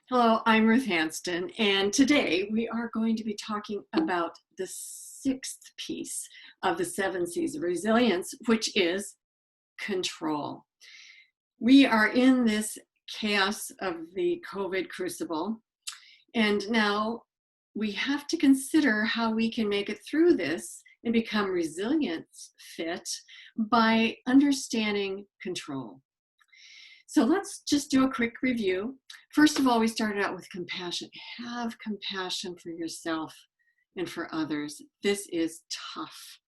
Hello, I'm Ruth Hansten, and today we are going to be talking about the sixth piece of the 7 C's of resilience, which is control. We are in this chaos of the COVID crucible, and now we have to consider how we can make it through this and become resilience fit by understanding control. So let's just do a quick review. First of all, we started out with compassion. Have compassion for yourself and for others. This is tough.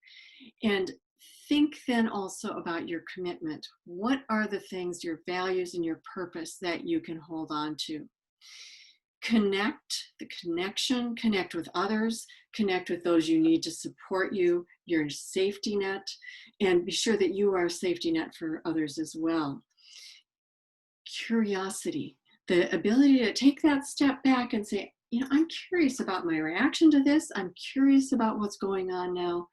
And think then also about your commitment. What are the things, your values and your purpose that you can hold on to? Connect, the connection, connect with others, connect with those you need to support you, your safety net, and be sure that you are a safety net for others as well. Curiosity, the ability to take that step back and say, I'm curious about my reaction to this. I'm curious about what's going on now,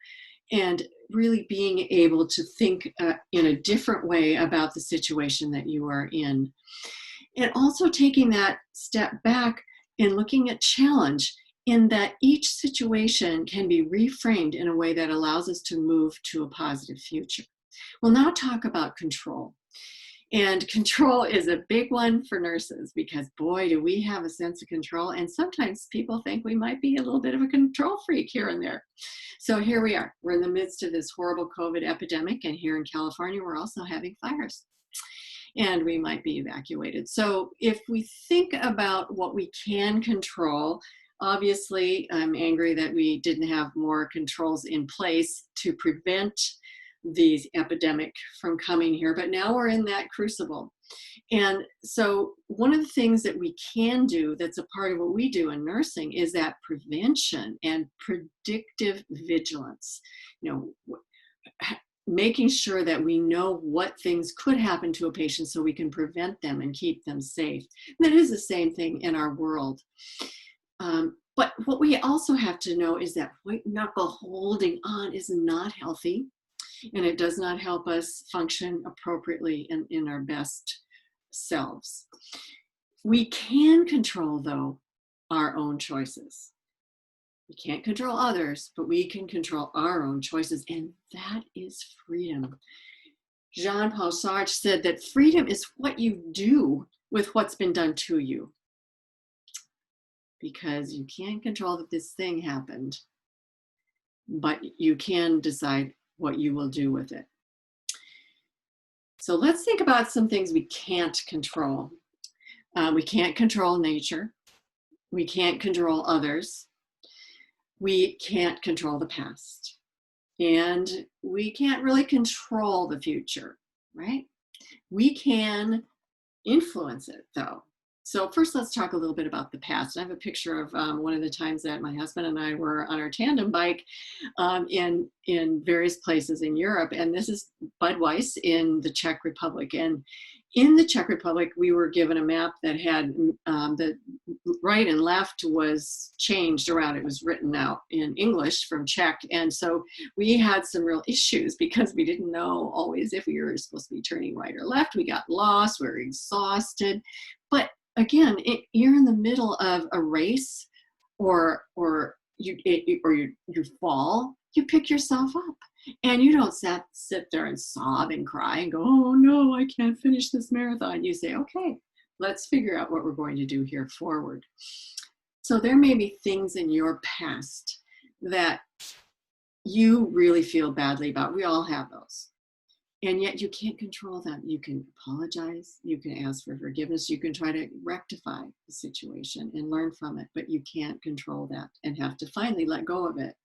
and really being able to think in a different way about the situation that you are in. And also taking that step back and looking at challenge in that each situation can be reframed in a way that allows us to move to a positive future. We'll now talk about control. And control is a big one for nurses because, boy, do we have a sense of control. And sometimes people think we might be a little bit of a control freak here and there. So here we are. We're in the midst of this horrible COVID epidemic. And here in California, we're also having fires. And we might be evacuated. So if we think about what we can control, obviously, I'm angry that we didn't have more controls in place to prevent the epidemic from coming here, but now we're in that crucible. And so one of the things that we can do that's a part of what we do in nursing is that prevention and predictive vigilance, making sure that we know what things could happen to a patient so we can prevent them and keep them safe. And that is the same thing in our world. But what we also have to know is that white knuckle holding on is not healthy. And it does not help us function appropriately in our best selves. We can control, though, our own choices. We can't control others, but we can control our own choices, and that is freedom. Jean-Paul Sartre said that freedom is what you do with what's been done to you. Because you can't control that this thing happened, but you can decide what you will do with it. So let's think about some things we can't control. We can't control nature. We can't control others. We can't control the past. And we can't really control the future, right? We can influence it, though. So first, let's talk a little bit about the past. I have a picture of one of the times that my husband and I were on our tandem bike in various places in Europe. And this is Bud Weiss in the Czech Republic. And in the Czech Republic, we were given a map that had the right and left was changed around. It was written out in English from Czech. And so we had some real issues because we didn't know always if we were supposed to be turning right or left. We got lost, we were exhausted. But again, you're in the middle of a race or you fall, you pick yourself up. And you don't sit there and sob and cry and go, oh no, I can't finish this marathon. You say, okay, let's figure out what we're going to do here forward. So there may be things in your past that you really feel badly about. We all have those. And yet you can't control them. You can apologize, you can ask for forgiveness, you can try to rectify the situation and learn from it, but you can't control that and have to finally let go of it.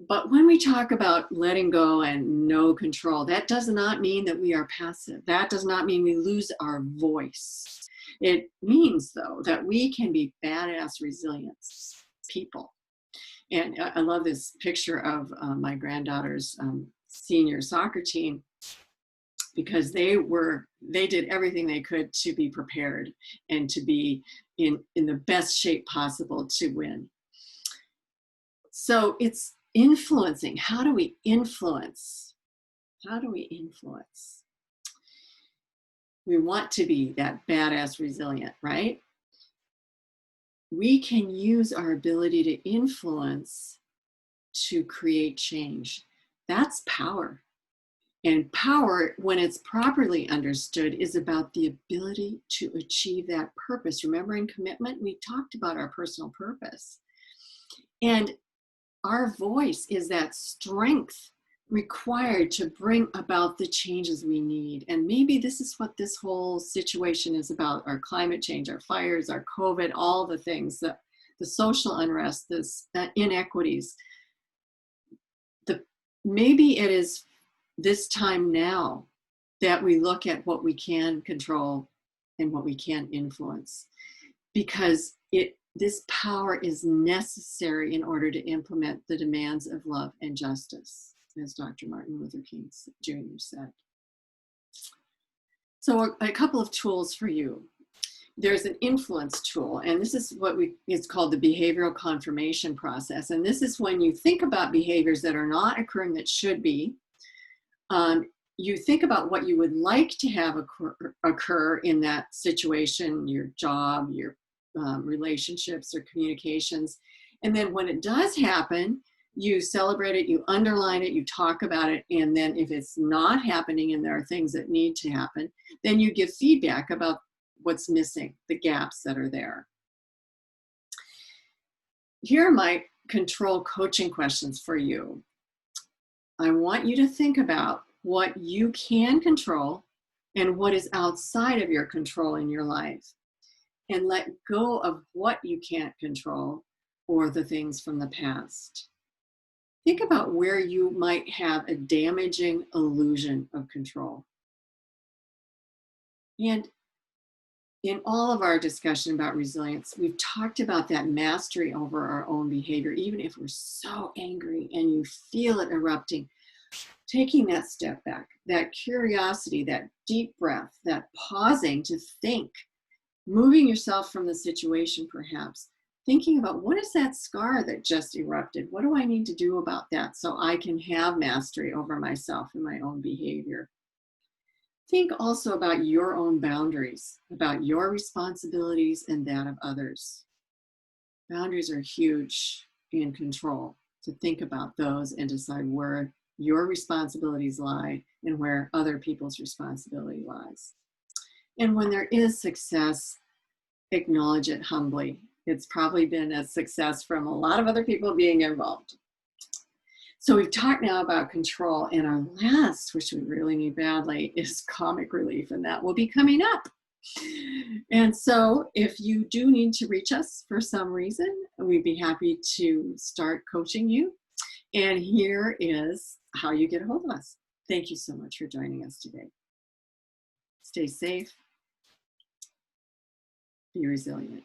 But when we talk about letting go and no control, that does not mean that we are passive. That does not mean we lose our voice. It means, though, that we can be badass resilience people. And I love this picture of my granddaughter's senior soccer team because they did everything they could to be prepared and to be in the best shape possible to win. So it's influencing. How do we influence? How do we influence? We want to be that badass resilient, right? We can use our ability to influence to create change. That's power. And power, when it's properly understood, is about the ability to achieve that purpose. Remember, in commitment, we talked about our personal purpose. And our voice is that strength required to bring about the changes we need. And maybe this is what this whole situation is about: our climate change, our fires, our COVID, all the things, the social unrest, this inequities. Maybe it is this time now that we look at what we can control and what we can influence, because this power is necessary in order to implement the demands of love and justice, as Dr. Martin Luther King Jr. said. So a couple of tools for you. There's an influence tool, and this is what it's called the behavioral confirmation process. And this is when you think about behaviors that are not occurring that should be. You think about what you would like to have occur in that situation, your job, your relationships or communications. And then when it does happen, you celebrate it, you underline it, you talk about it. And then if it's not happening and there are things that need to happen, then you give feedback about what's missing, the gaps that are there. Here are my control coaching questions for you. I want you to think about what you can control and what is outside of your control in your life, and let go of what you can't control or the things from the past. Think about where you might have a damaging illusion of control. And in all of our discussion about resilience, we've talked about that mastery over our own behavior. Even if we're so angry and you feel it erupting, taking that step back, that curiosity, that deep breath, that pausing to think, moving yourself from the situation perhaps, thinking about what is that scar that just erupted? What do I need to do about that so I can have mastery over myself and my own behavior? Think also about your own boundaries, about your responsibilities and that of others. Boundaries are huge in control, to think about those and decide where your responsibilities lie and where other people's responsibility lies. And when there is success, acknowledge it humbly. It's probably been a success from a lot of other people being involved. So we've talked now about control, and our last, which we really need badly, is comic relief, and that will be coming up. And so if you do need to reach us for some reason, we'd be happy to start coaching you. And here is how you get a hold of us. Thank you so much for joining us today. Stay safe. Be resilient.